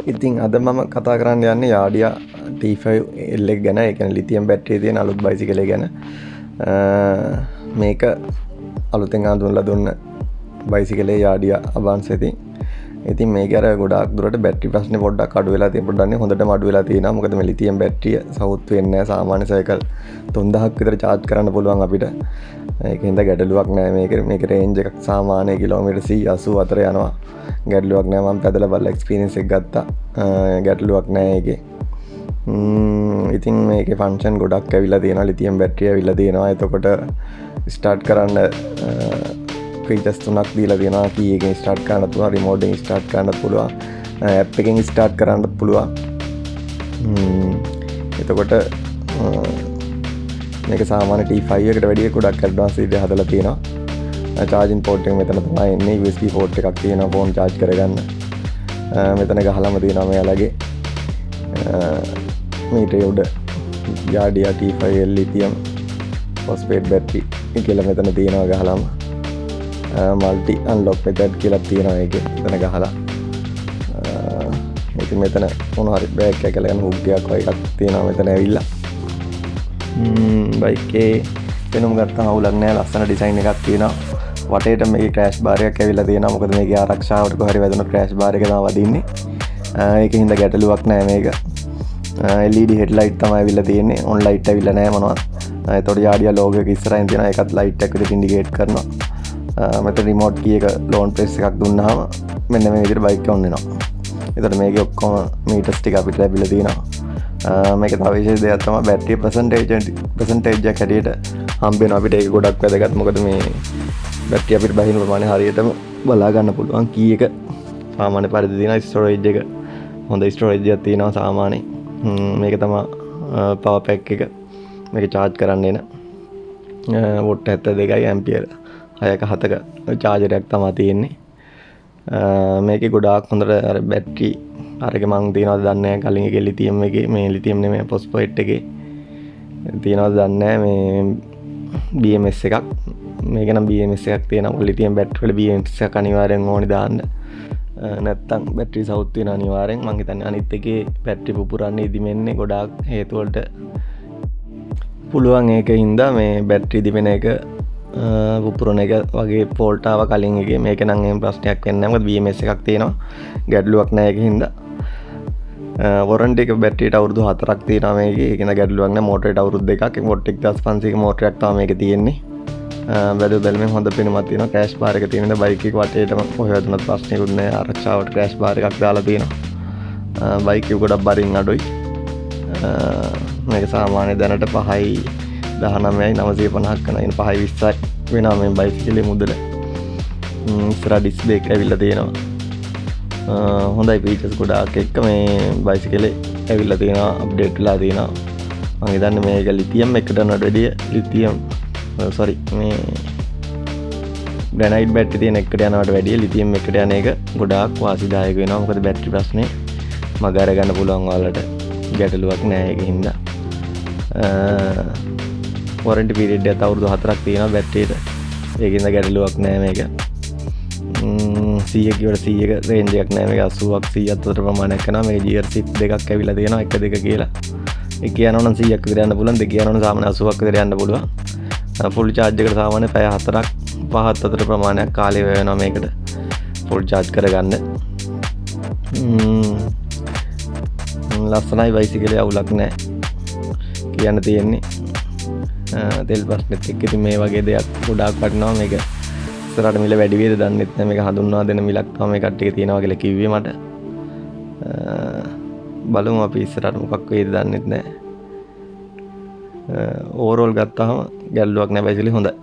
ඉතින් අද මම කතා කරන්න යන්නේ යාඩියා T5L එක ගැන. ඒ කියන්නේ ලිතියම් බැටරිය තියෙන අලුත් බයිසිකලය ගැන. මේක අලුතෙන් අඳුන්ලා දුන්න බයිසිකලේ යාඩියා අබාන්ස් ඉතින්. ඉතින් මේක අර ගොඩාක් දුරට බැටරි ප්‍රශ්නේ පොඩ්ඩක් අඩු වෙලා තියෙන පොඩ්ඩක් නේ හොඳටම අඩු වෙලා තියෙනවා. මොකද මේ ලිතියම් බැටරිය සවුත් වෙන්නේ නැහැ. සාමාන්‍ය සයිකල් 3000ක් විතර charge කරන්න පුළුවන් අපිට. ඒකෙන්ද ගැටලුවක් නැහැ. මේක රේන්ජ් එකක් සාමාන්‍ය කිලෝමීටර් 184 යනවා. ගැටලුවක් නැහැ. මම පැදලා බලලා එක්ස්පීරියන්ස් එක ගත්තා. ගැටලුවක් නැහැ ඒකේ. ඉතින් මේකේ ෆන්ක්ෂන් ගොඩක් ඇවිල්ලා තියෙනවා. ලිතියම් බැටරිය ඇවිල්ලා තියෙනවා. එතකොට ස්ටාර්ට් කරන්න ෆීචර්ස් තුනක් දීලා තියෙනවා. කී එකෙන් ස්ටාර්ට් කරන්නත් පුළුවන්, රිමෝට් එකෙන් ස්ටාර්ට් කරන්නත් පුළුවන්, ඇප් එකෙන් ස්ටාර්ට් කරන්නත් පුළුවන්. එතකොට මේක සාමාන්‍ය T5 එකට වැඩිය ගොඩක් ඇඩ්වාන්ස් විදිහට හදලා තියෙනවා. charging port එක මෙතන තමයි එන්නේ. USB port එකක් තියෙනවා phone charge කරගන්න. මෙතන ගහලම තියෙනවා මෙයාලගේ මීටරේ උඩ යාඩියා T5L lithium phosphate battery කියලා මෙතන තියෙනවා ගහලම. multi unlock method කියලා තියෙනවා ඒකේ මෙතන ගහලා. ඉතින් මෙතන මොන හරි බෑග් එකක් ගලන හුක් එකක් වගේ එකක් තියෙනවා මෙතන ඇවිල්ලා. බයික් එකේ වෙනම ගත්තාම අවුලක් නැහැ. ලස්සන ඩිසයින් එකක් තියෙනවා. වටේට මේකේ ක්‍රෑෂ් බාර් එකක් ඇවිල්ලා තියෙනවා. මොකද මේකේ ආරක්ෂාවට කොහරි වැදුණු ක්‍රෑෂ් බාර් එක තමයි වදින්නේ. ඒකෙන් හින්දා ගැටලුවක් නැහැ මේක. LED headlight තමයි ඇවිල්ලා තියෙන්නේ. on light ඇවිල්ලා නැහැ මොනවත්. ඒතකොට යාඩියා logo එක ඉස්සරහින් තියෙනවා. ඒකත් light එකක් විදිහට indicate කරනවා. මෙතන remote key එක long press එකක් දුන්නාම මෙන්න මේ විදිහට බයික් එක on වෙනවා. ඒතකොට මේකේ ඔක්කොම meters ටික අපිට ලැබිලා තියෙනවා. මේක තව විශේෂ දෙයක් තමයි බැටරි percentage එක හැටියට හම්බ වෙනවා අපිට. ඒක ගොඩක් වැදගත්. මොකද මේ බැටරි අපිට බහින ප්‍රමාණය හරියටම බලා ගන්න පුළුවන්. කී එක සාමාන්‍ය පරිදි තියෙනවා. ස්ටෝරේජ් එක හොඳ ස්ටෝරේජ් එකක් තියෙනවා සාමාන්‍යයෙන්. මේක තමයි පවර් පැක් එක. මේක charge කරන්න එන වොට් 72යි ඇම්පියර් 6ක 7ක charger එකක් තමයි තියෙන්නේ. මේකේ ගොඩාක් හොඳට අර බැටරි අරක මං තියනවද දන්නේ නැහැ. කලින් එකේ ලිතියම් එකේ මේ ලිතියම් නෙමෙයි ෆොස්ෆේට් එකේ තියනවද දන්නේ නැහැ. මේ BMS එකක්. මේක නම් BMS එකක් තියෙනවා. ලිතියම් බැටරි වල BMS එකක් අනිවාර්යෙන් ඕනි දාන්න. නැත්තම් බැටරි සවුත් වෙන අනිවාර්යෙන්. මං හිතන්නේ අනිත් එකේ බැටරි පුපුරන්නේ ඉදිමෙන්නේ ගොඩාක් හේතු වලට පුළුවන්. ඒකින්ද මේ බැටරි දිවෙන එක පුපුරන එක වගේ ෆෝල්ට් ආව කලින් එකේ. මේක නම් එහෙම ප්‍රශ්නයක් වෙන්නේ නැහැ. මොකද BMS එකක් තියෙනවා. ගැටලුවක් නැහැ ඒකින්ද. වොරන්ටි එක බැටරියට අවුරුදු 4ක් තියෙනවා මේකේ. ඒකින්ද ගැටලුවක් නැහැ. මෝටරේට අවුරුදු 2ක්. ඒක වොට් 1500ක මෝටරයක් තමයි මේකේ තියෙන්නේ. බැලුවෙන් හොඳ පෙනුමක් තියෙනවා. ක්‍රෑෂ් බාර් එක තියෙනවා. බයික් එක වටේටම කොහෙවත් දුන්නත් ප්‍රශ්නයක්වත් නැහැ. ආරක්ෂාවට ක්‍රෑෂ් බාර් එකක් දාලා තියෙනවා. බයික් එක ගොඩක් බරින් අඩුයි. මේක සාමාන්‍ය දැනට 5යි 19යි 950ක් කරන 5යි 20යි වෙනවා මේ බයිසිකලේ මුදල. ඉස්සරහ ඩිස්ප්ලේ එක ඇවිල්ලා තියෙනවා. හොඳයි ෆීචර්ස් ගොඩාක් එක්ක මේ බයිසිකලේ ඇවිල්ලා තියෙනවා. අප්ඩේට් වෙලා තියෙනවා. මම හිතන්නේ මේක ලිතියම් එකට වැඩිය ලිතියම් මේ ග්‍රැනයිට් බැටරි තියෙන එකට යනවට වැඩිය ලිතියම් එකට යන එක ගොඩාක් වාසිදායක වෙනවා. මොකද බැටරි ප්‍රශ්නේ මග අරගන්න පුළුවන් ඔයාලට. ගැටලුවක් නැහැ ඒකින්ද. වොරන්ටි පීරියඩ් එක අවුරුදු 4ක් තියෙනවා බැටරියට. ඒකින්ද ගැටලුවක් නැහැ මේක. 100 කිව්වට 100ක රේන්ජ් එකක් නැහැ මේක. 80ක් 100ක් අතර ප්‍රමාණයක් කරනවා. මේ GR shift දෙකක් ඇවිල්ලා තියෙනවා. 1 2 කියලා. එක යනවා නම් 100ක් විතර යන්න පුළුවන්. දෙක යනවා නම් සාමාන්‍ය 80ක් විතර යන්න පුළුවන්. ෆුල් charge එකට සාමාන්‍ය පැය 4ක් 5ක් අතර ප්‍රමාණයක් කාලය වැය වෙනවා මේකට ෆුල් charge කරගන්න. ලස්සනයි බයිසිකලේ අවුලක් නැහැ කියන්න තියෙන්නේ. තෙල් ප්‍රශ්නෙත් එක්ක ඉතින් මේ වගේ දෙයක් ගොඩාක් වටිනවා. මේක ඉස්සරහට මිල වැඩි වේද දන්නෙත් නැහැ. මේක හඳුන්වා දෙන මිලක් තමයි මේ කට්ටිය තියනවා කියලා කිව්වේ මට. බලමු අපි ඉස්සරහට මොකක් වෙයිද දන්නෙත් නැහැ. ඕවරෝල් ගත්තාම ගැටලුවක් නැහැ බයිසිකලේ හොඳයි.